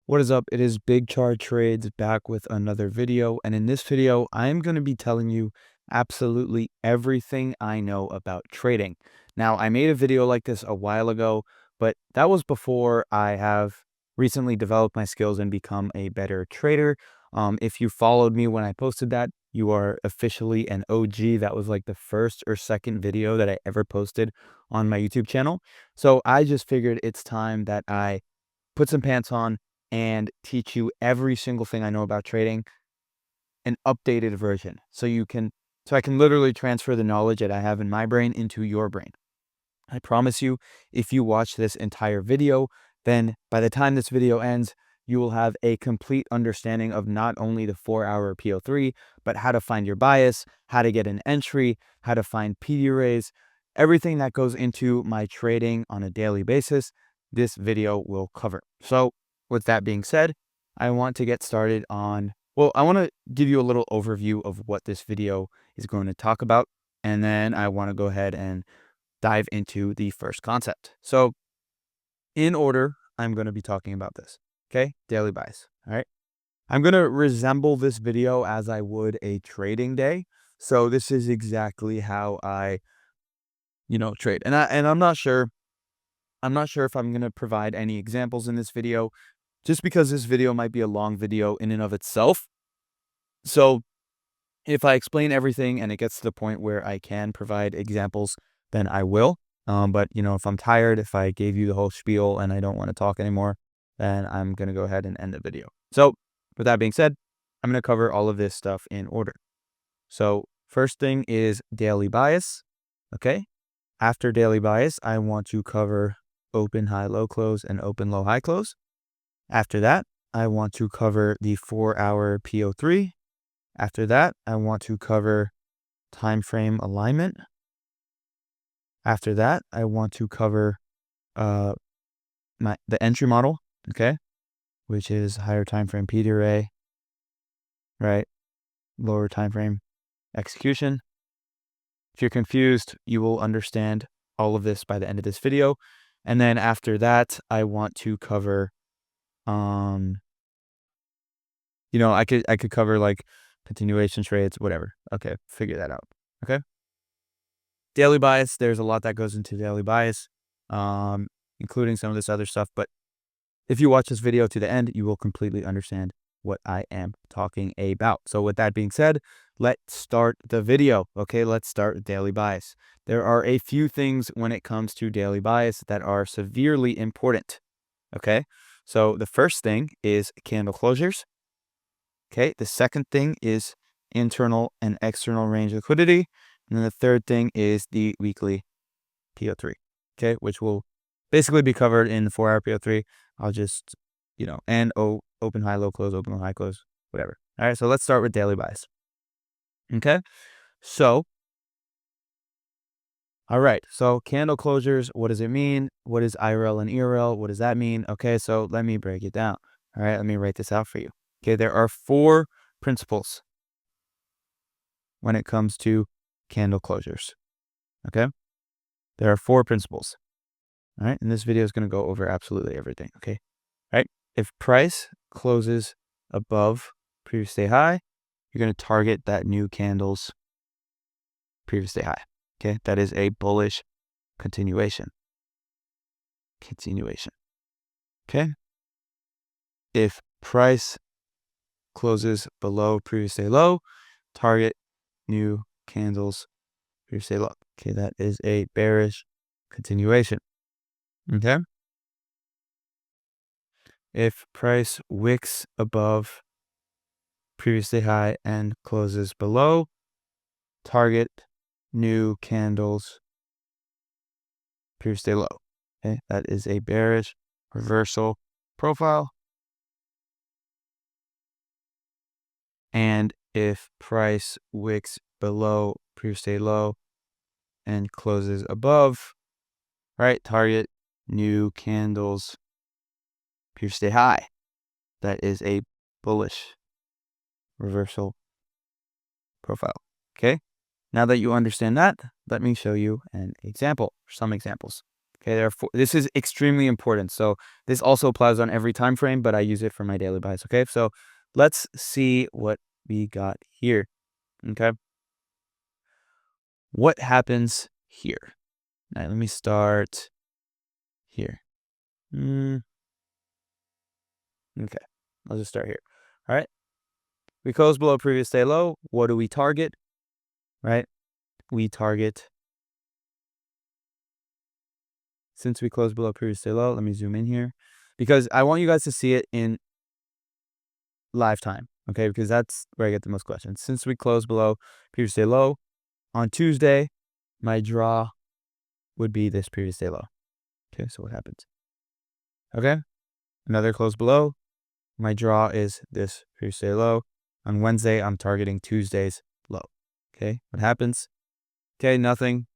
What is up? It is Big Chart Trades back with another video. And in this video, I'm going to be telling you absolutely everything I know about trading. Now, I made a video like this a while ago, but that was before I have recently developed my skills and become a better trader. If you followed me when I posted that, you are officially an OG. That was like the first or second video that I ever posted on my YouTube channel. So I just figured it's time that I put some pants on and teach you every single thing I know about trading, an updated version. So I can literally transfer the knowledge that I have in my brain into your brain. I promise you, if you watch this entire video, then by the time this video ends, you will have a complete understanding of not only the 4-hour PO3, but how to find your bias, how to get an entry, how to find PD arrays, everything that goes into my trading on a daily basis. This video will cover. So with that being said, I want to get started on, I want to give you a little overview of what this video is going to talk about. And then I want to go ahead and dive into the first concept. So in order, I'm going to be talking about this. Okay. Daily bias. All right. I'm going to resemble this video as I would a trading day. So this is exactly how I, trade. And I'm not sure if I'm going to provide any examples in this video, just because this video might be a long video in and of itself. So if I explain everything and it gets to the point where I can provide examples, then I will. But if I'm tired, if I gave you the whole spiel and I don't want to talk anymore, then I'm going to go ahead and end the video. So with that being said, I'm going to cover all of this stuff in order. So first thing is daily bias. Okay. After daily bias, I want to cover open high low close and open low high close. After that, I want to cover the 4-hour PO3. After that, I want to cover time frame alignment. After that, I want to cover the entry model, okay, which is higher time frame PD array, right? Lower time frame execution. If you're confused, you will understand all of this by the end of this video. And then after that, I want to cover, I could cover like continuation trades, whatever. Okay, figure that out. Okay. Daily bias, there's a lot that goes into daily bias, including some of this other stuff. But if you watch this video to the end, you will completely understand what I am talking about. So with that being said, let's start the video. Okay, let's start with daily bias. There are a few things when it comes to daily bias that are severely important. Okay, so the first thing is candle closures. Okay, the second thing is internal and external range liquidity. And then the third thing is the weekly PO3, okay, which will basically be covered in the 4-hour PO3. I'll just, and open high, low close, open low high close, whatever. All right, so let's start with daily bias. Okay, so, all right, so candle closures, what does it mean? What is IRL and ERL? What does that mean? Okay, so let me break it down. All right, let me write this out for you. Okay, there are 4 principles when it comes to candle closures. Okay, there are 4 principles. All right, and this video is going to go over absolutely everything. Okay, all right. If price closes above previous day high, you're going to target that new candle's previous day high. Okay, that is a bullish continuation. Okay, if price closes below previous day low, target new candle's previous day low. Okay, that is a bearish continuation. Okay, if price wicks above previous day high and closes below, target new candles previous day low. Okay, that is a bearish reversal profile. And if price wicks below previous day low and closes above, right, target new candles previous day high. That is a bullish reversal profile. Okay, now that you understand that, let me show you an example, some examples. Okay, therefore, this is extremely important. So this also applies on every time frame, but I use it for my daily buys. Okay, so let's see what we got here. Okay, what happens here? All right, let me start here. Okay, I'll just start here. All right, we close below previous day low. What do we target? Right, we target, since we closed below previous day low, let me zoom in here because I want you guys to see it in live time, okay? Because that's where I get the most questions. Since we closed below previous day low, on Tuesday, my draw would be this previous day low. Okay, so what happens? Okay, another close below. My draw is this previous day low. On Wednesday, I'm targeting Tuesday's low. Okay, what happens? Okay, nothing.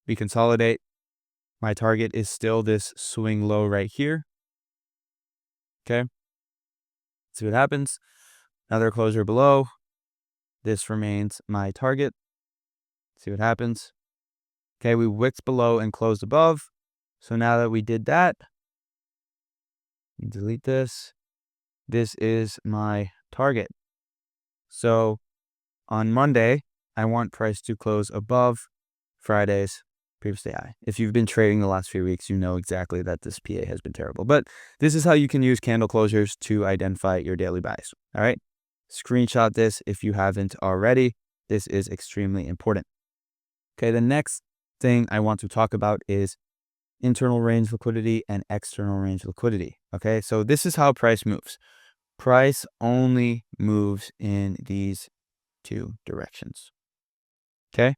We consolidate. My target is still this swing low right here. Okay, see what happens. Another closure below. This remains my target. See what happens. Okay, we wicked below and closed above. So now that we did that, delete this. This is my target. So on Monday, I want price to close above Friday's previous day high. If you've been trading the last few weeks, you know exactly that this PA has been terrible. But this is how you can use candle closures to identify your daily buys. All right. Screenshot this if you haven't already. This is extremely important. Okay, the next thing I want to talk about is internal range liquidity and external range liquidity. Okay, so this is how price moves. Price only moves in these two directions. Okay,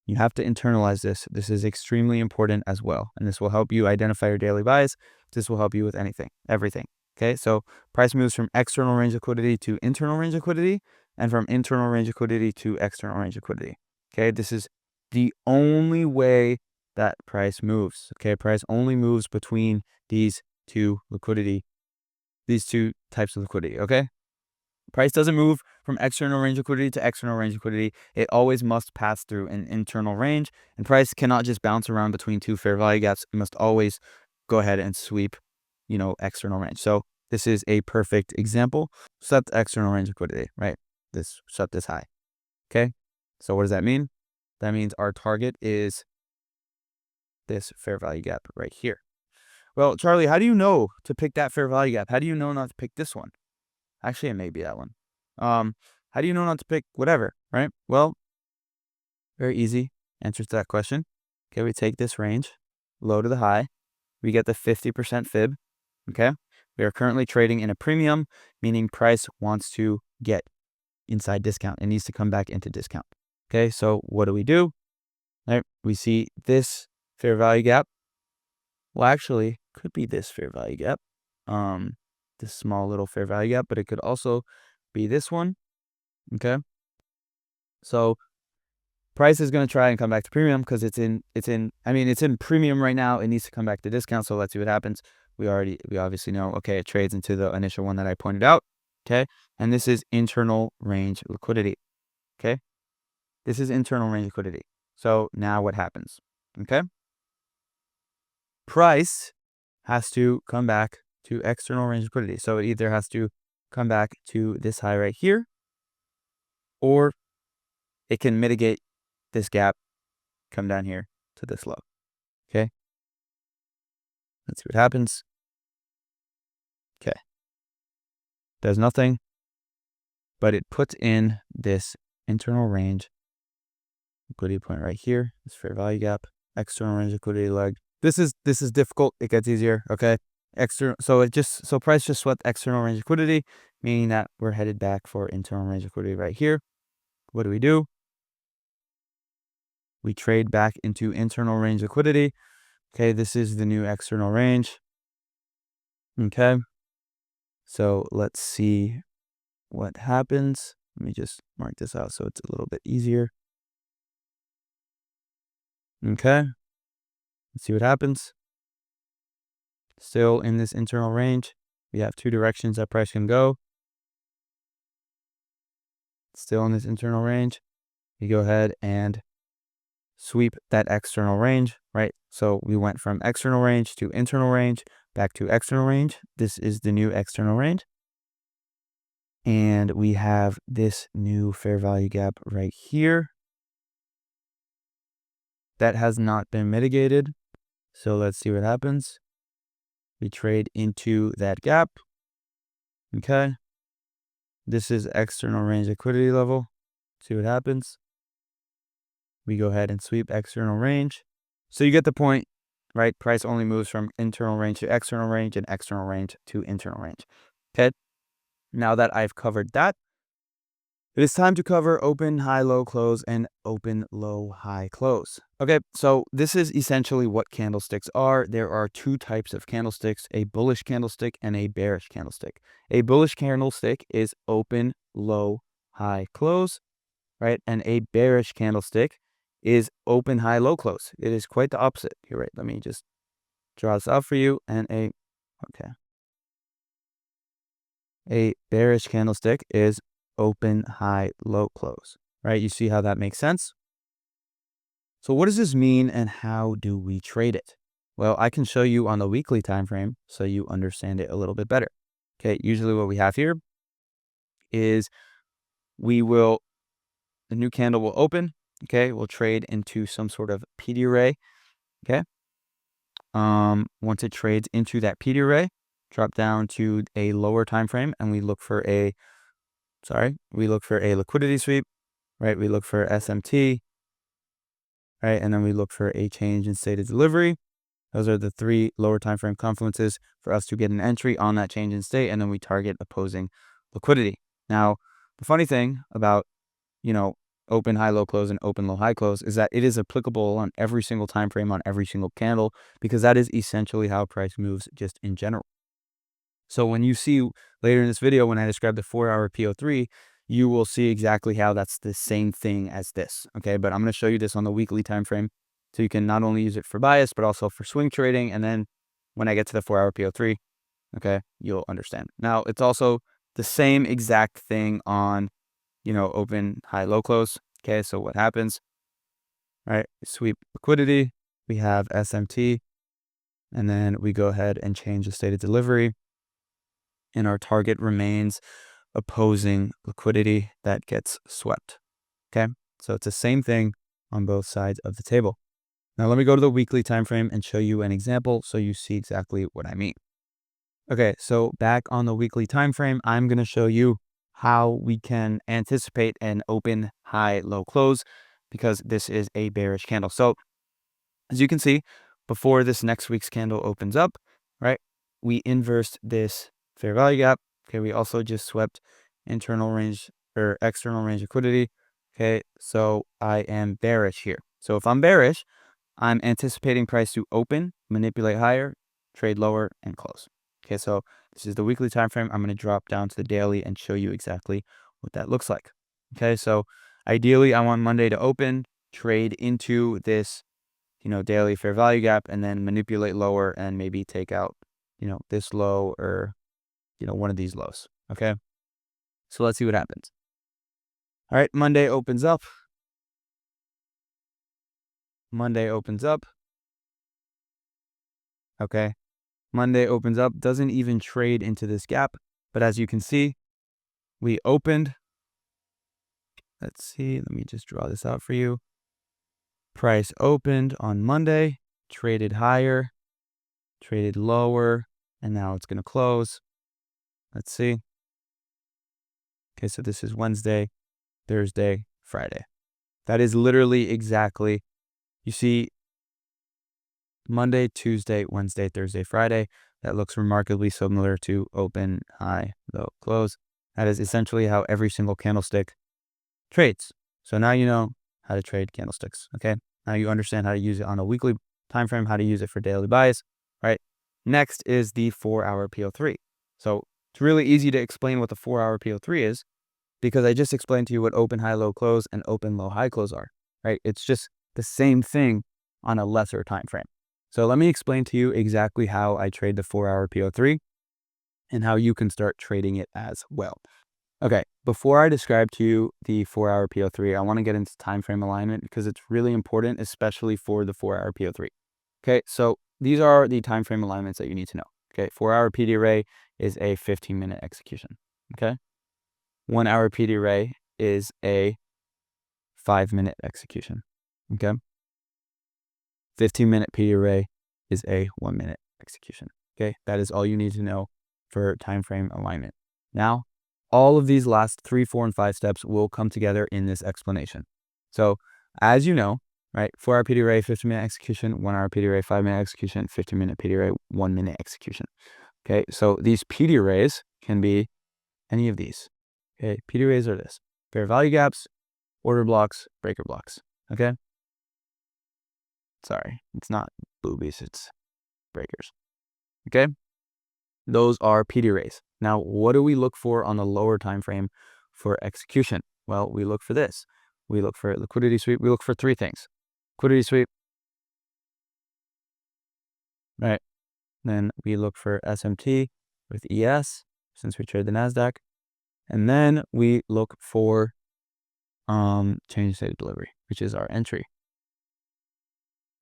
you have to internalize this. This is extremely important as well, and this will help you identify your daily buys. This will help you with anything, everything. Okay, so price moves from external range liquidity to internal range liquidity, and from internal range liquidity to external range liquidity. Okay, this is the only way that price moves. Okay, price only moves between these two types of liquidity. Okay, price doesn't move from external range liquidity to external range liquidity. It always must pass through an internal range, and price cannot just bounce around between two fair value gaps. It must always go ahead and sweep, external range. So this is a perfect example. Set the external range liquidity, right? Set this high. Okay, so what does that mean? That means our target is this fair value gap right here. Well, Charlie, how do you know to pick that fair value gap? How do you know not to pick this one? Actually, it may be that one. How do you know not to pick whatever, right? Well, very easy answer to that question. Okay, we take this range, low to the high. We get the 50% fib. Okay, we are currently trading in a premium, meaning price wants to get inside discount. It needs to come back into discount. Okay, so what do? Right, we see this fair value gap. Well, actually, could be this fair value gap. This small little fair value gap, but it could also be this one. Okay, so price is going to try and come back to premium because it's in premium right now. It needs to come back to discount. So let's see what happens. We obviously know, okay, it trades into the initial one that I pointed out. Okay, and this is internal range liquidity. Okay, this is internal range liquidity. So now what happens? Okay, price has to come back to external range liquidity. So it either has to come back to this high right here, or it can mitigate this gap, come down here to this low. Okay, let's see what happens. Okay, does nothing, but it puts in this internal range liquidity point right here, this fair value gap, external range liquidity leg. This is difficult. It gets easier. Okay, so price just swept external range liquidity, meaning that we're headed back for internal range liquidity right here. What do? We trade back into internal range liquidity. Okay, this is the new external range. Okay, so let's see what happens. Let me just mark this out so it's a little bit easier. Okay, let's see what happens. Still in this internal range. We have two directions that price can go. Still in this internal range. We go ahead and sweep that external range. right? So we went from external range to internal range, back to external range. This is the new external range. And we have this new fair value gap right here that has not been mitigated. So let's see what happens. We trade into that gap. Okay. This is external range liquidity level. See what happens. We go ahead and sweep external range. So you get the point, right? Price only moves from internal range to external range and external range to internal range. Okay. Now that I've covered that, it is time to cover open, high, low, close, and open, low, high, close. Okay, so this is essentially what candlesticks are. There are two types of candlesticks, a bullish candlestick and a bearish candlestick. A bullish candlestick is open, low, high, close, right? And a bearish candlestick is open, high, low, close. It is quite the opposite. Here, right? Let me just draw this out for you. And a bearish candlestick is open, high, low, close, right? You see how that makes sense? So what does this mean and how do we trade it? Well, I can show you on the weekly time frame so you understand it a little bit better. Okay, usually what we have here is the new candle will open, okay? We'll trade into some sort of PD array, okay? Once it trades into that PD array, drop down to a lower time frame and we look for a liquidity sweep, right? We look for SMT, right? And then we look for a change in state of delivery. Those are the three lower time frame confluences for us to get an entry on that change in state, and then we target opposing liquidity. Now, the funny thing about, open, high, low, close and open, low, high, close is that it is applicable on every single time frame on every single candle because that is essentially how price moves just in general. So when you see later in this video, when I describe the 4-hour PO3, you will see exactly how that's the same thing as this. Okay, but I'm going to show you this on the weekly time frame so you can not only use it for bias, but also for swing trading. And then when I get to the 4-hour PO3, okay, you'll understand. Now, it's also the same exact thing on, open, high, low, close. Okay, so what happens? All right, sweep liquidity, we have SMT, and then we go ahead and change the state of delivery. And our target remains opposing liquidity that gets swept. Okay, so it's the same thing on both sides of the table. Now let me go to the weekly time frame and show you an example so you see exactly what I mean. Okay, so back on the weekly time frame, I'm going to show you how we can anticipate an open, high, low, close because this is a bearish candle. So as you can see, before this next week's candle opens up, right, we inversed this fair value gap. Okay, we also just swept internal range or external range liquidity. Okay, so I am bearish here. So if I'm bearish, I'm anticipating price to open, manipulate higher, trade lower, and close. Okay, so this is the weekly time frame. I'm going to drop down to the daily and show you exactly what that looks like. Okay, so ideally, I want Monday to open, trade into this, daily fair value gap, and then manipulate lower and maybe take out, this low or, one of these lows. Okay, so let's see what happens. All right, Monday opens up. Okay, Monday opens up, doesn't even trade into this gap, but as you can see, we opened. Let's see, let me just draw this out for you. Price opened on Monday, traded higher, traded lower, and now it's going to close. Let's see. Okay, so this is Wednesday, Thursday, Friday. That is literally exactly, you see, Monday, Tuesday, Wednesday, Thursday, Friday. That looks remarkably similar to open, high, low, close. That is essentially how every single candlestick trades. So now you know how to trade candlesticks, okay? Now you understand how to use it on a weekly time frame, how to use it for daily buys, right? Next is the 4-hour PO3. So it's really easy to explain what the 4-hour PO3 is because I just explained to you what open, high, low, close and open, low, high, close are, right? It's just the same thing on a lesser time frame. So let me explain to you exactly how I trade the 4-hour PO3 and how you can start trading it as well. Okay, before I describe to you the 4-hour PO3, I want to get into time frame alignment because it's really important, especially for the 4-hour PO3. Okay, so these are the time frame alignments that you need to know. Okay, 4-hour PD array is a 15-minute execution. Okay, 1-hour PD array is a 5-minute execution. Okay, 15-minute PD array is a 1-minute execution. Okay, that is all you need to know for time frame alignment. Now, all of these last 3, 4, and 5 steps will come together in this explanation. So, as you know, right, 4-hour PD array, 15-minute execution, 1-hour PD array, 5-minute execution, 15-minute PD array, 1-minute execution. Okay, so these PD arrays can be any of these. Okay, PD arrays are this: fair value gaps, order blocks, breaker blocks. Okay, sorry, it's not boobies, it's breakers. Okay, those are PD arrays. Now, what do we look for on the lower time frame for execution? Well, we look for this. We look for liquidity sweep. We look for 3 things: liquidity sweep, right? Then we look for SMT with ES, since we trade the NASDAQ. And then we look for change state of delivery, which is our entry.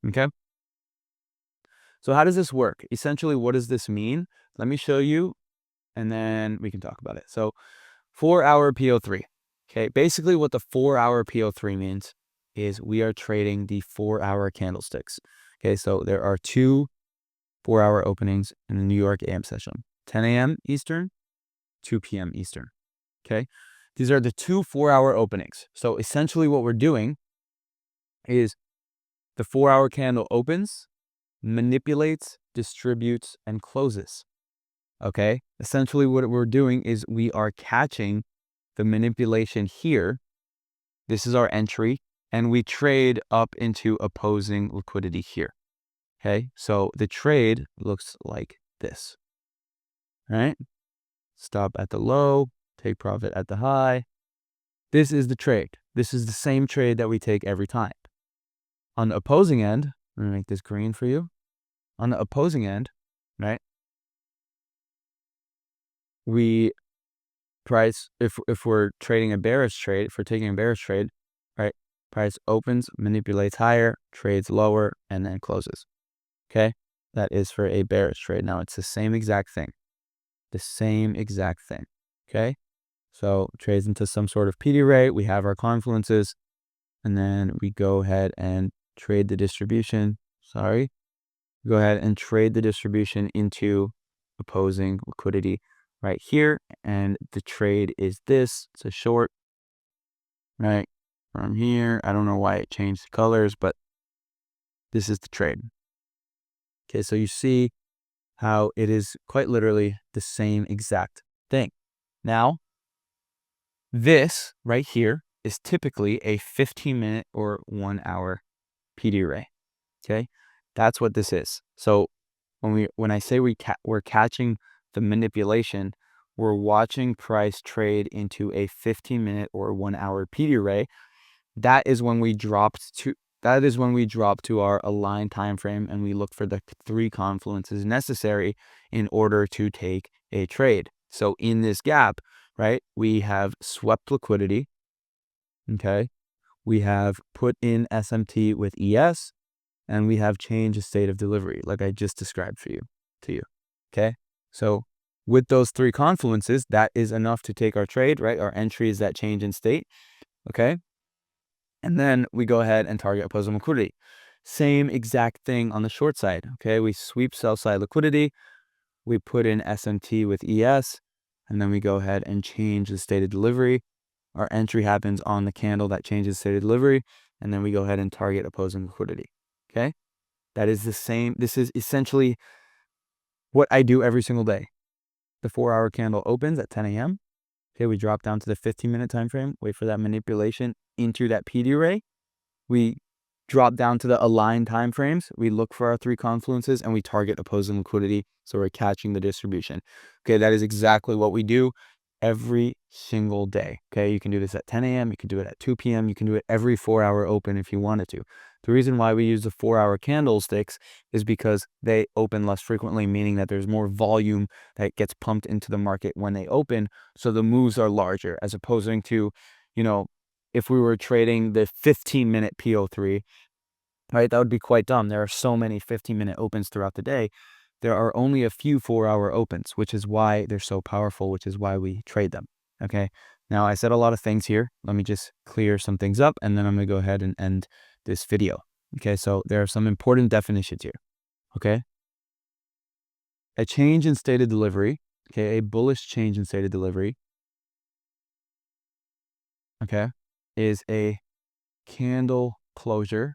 Okay. So how does this work? Essentially, what does this mean? Let me show you, and then we can talk about it. So 4-hour PO3. Okay. Basically, what the 4-hour PO3 means is we are trading the 4-hour candlesticks. Okay. So there are 2 4-hour openings in the New York AM session: 10 a.m. Eastern, 2 p.m. Eastern. Okay. These are the 2 4-hour openings. So essentially what we're doing is the 4-hour candle opens, manipulates, distributes, and closes. Okay. Essentially what we're doing is we are catching the manipulation here. This is our entry, and we trade up into opposing liquidity here. Okay. So the trade looks like this. All right. Stop at the low, take profit at the high. This is the trade. This is the same trade that we take every time. On the opposing end, I'm going to make this green for you. On the opposing end, right, we price, if we're trading a bearish trade, if we're taking a bearish trade, right, price opens, manipulates higher, trades lower, and then closes. Okay, that is for a bearish trade. Now it's the same exact thing. The same exact thing. Okay, so trades into some sort of PD array. We have our confluences, and then we go ahead and trade the distribution. Go ahead and trade the distribution into opposing liquidity right here. And the trade is this. It's a short, right, from here. I don't know why it changed the colors, but this is the trade. Okay, so you see how it is quite literally the same exact thing. Now, this right here is typically a 15-minute or 1-hour PD array. Okay, that's what this is. So when I say we're catching the manipulation, we're watching price trade into a 15-minute or 1-hour PD array. That is when we drop to our aligned time frame, and we look for the 3 confluences necessary in order to take a trade. So in this gap, right, we have swept liquidity. Okay, we have put in SMT with ES, and we have changed the state of delivery, like I just described to you. Okay, so with those 3 confluences, that is enough to take our trade, right? Our entry is that change in state. Okay, and then we go ahead and target opposing liquidity. Same exact thing on the short side. Okay, we sweep sell side liquidity, we put in SMT with ES, and then we go ahead and change the state of delivery. Our entry happens on the candle that changes state of delivery, and then we go ahead and target opposing liquidity. Okay, that is the same. This is essentially what I do every single day. The 4-hour candle opens at 10 a.m. Okay, we drop down to the 15-minute time frame, wait for that manipulation into that PD array. We drop down to the aligned time frames. We look for our 3 confluences, and we target opposing liquidity. So we're catching the distribution. Okay, that is exactly what we do every single day. Okay, you can do this at 10 a.m. You can do it at 2 p.m. You can do it every 4-hour open if you wanted to. The reason why we use the 4-hour candlesticks is because they open less frequently, meaning that there's more volume that gets pumped into the market when they open. So the moves are larger, as opposing to, if we were trading the 15-minute PO3, right? That would be quite dumb. There are so many 15-minute opens throughout the day. There are only a few 4-hour opens, which is why they're so powerful, which is why we trade them. Okay. Now I said a lot of things here. Let me just clear some things up and then I'm going to go ahead and end this video. Okay. So there are some important definitions here. Okay. A change in stated delivery. Okay. A bullish change in stated delivery. Okay. Is a candle closure.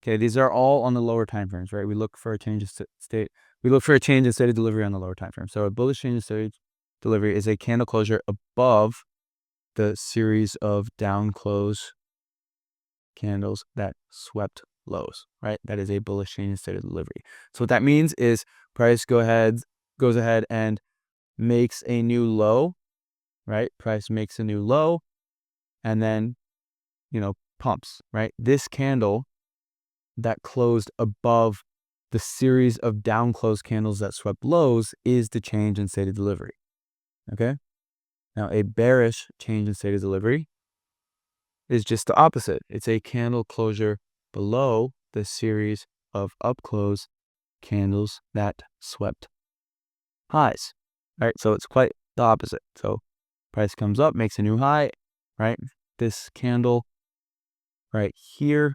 Okay, these are all on the lower time frames, right? We look for a change in state. We look for a change in stated delivery on the lower time frame. So a bullish change in stated delivery is a candle closure above the series of down close candles that swept lows, right? That is a bullish change in stated delivery. So what that means is price goes ahead and makes a new low, right? Price makes a new low and then, pumps, right? This candle that closed above the series of down close candles that swept lows is the change in stated delivery. Okay. Now a bearish change in stated delivery is just the opposite. It's a candle closure below the series of up close candles that swept highs. Right. So it's quite the opposite. So price comes up, makes a new high, right? This candle right here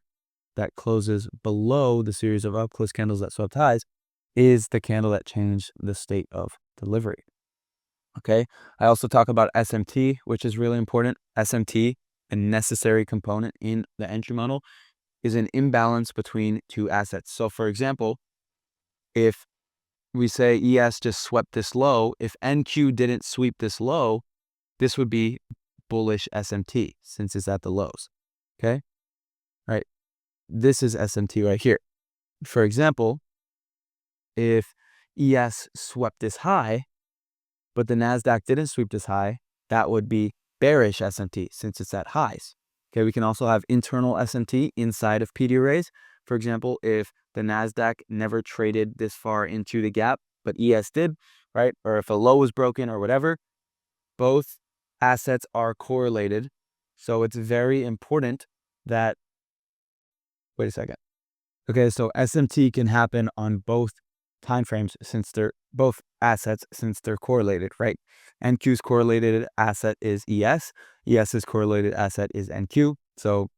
that closes below the series of up close candles that swept highs is the candle that changed the state of delivery. Okay. I also talk about SMT, which is really important. SMT, a necessary component in the entry model, is an imbalance between two assets. So for example, if we say ES just swept this low, if NQ didn't sweep this low, this would be bullish SMT since it's at the lows. Okay. Right. This is SMT right here. For example, if ES swept this high, but the NASDAQ didn't sweep this high, that would be bearish SMT since it's at highs. Okay, we can also have internal SMT inside of PD arrays. For example, if the NASDAQ never traded this far into the gap, but ES did, right? Or if a low was broken or whatever, both assets are correlated. So it's very important that, wait a second. Okay, so SMT can happen on both timeframes since they're both assets since they're correlated, right? NQ's correlated asset is ES. ES's correlated asset is NQ. So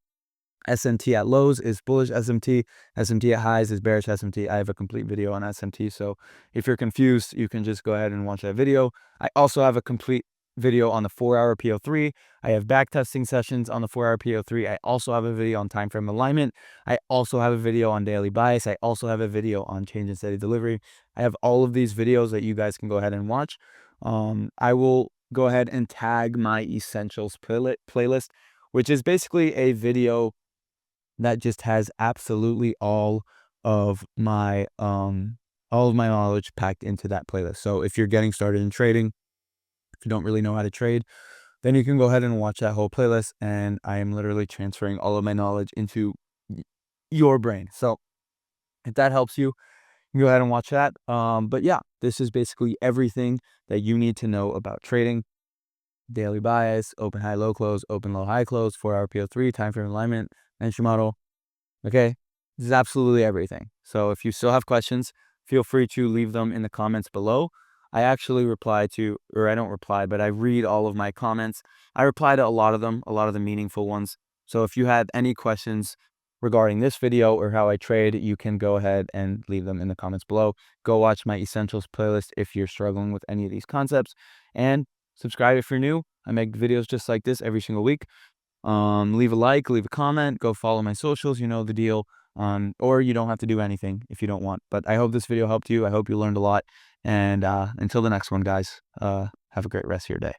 SMT at lows is bullish SMT. SMT at highs is bearish SMT. I have a complete video on SMT. So if you're confused, you can just go ahead and watch that video. I also have a complete video on the 4-hour PO3. I have back testing sessions on the 4-hour PO3. I also have a video on time frame alignment. I also have a video on daily bias. I also have a video on change in steady delivery. I have all of these videos that you guys can go ahead and watch. I will go ahead and tag my essentials playlist, which is basically a video that just has absolutely all of my knowledge packed into that playlist. So if you're getting started in trading, if you don't really know how to trade, then you can go ahead and watch that whole playlist. And I am literally transferring all of my knowledge into your brain. So if that helps you, go ahead and watch that. But yeah, this is basically everything that you need to know about trading. Daily bias, open high low close, open low high close, 4-hour PO3, time frame alignment, entry model. Okay, this is absolutely everything. So if you still have questions, feel free to leave them in the comments below. I actually reply to, or I don't reply, but I read all of my comments. I reply to a lot of them, a lot of the meaningful ones. So if you have any questions regarding this video or how I trade, you can go ahead and leave them in the comments below. Go watch my essentials playlist if you're struggling with any of these concepts, and subscribe if you're new. I make videos just like this every single week. Leave a like, leave a comment, go follow my socials, you know the deal. Or you don't have to do anything if you don't want. But I hope this video helped you. I hope you learned a lot. And until the next one, guys, have a great rest of your day.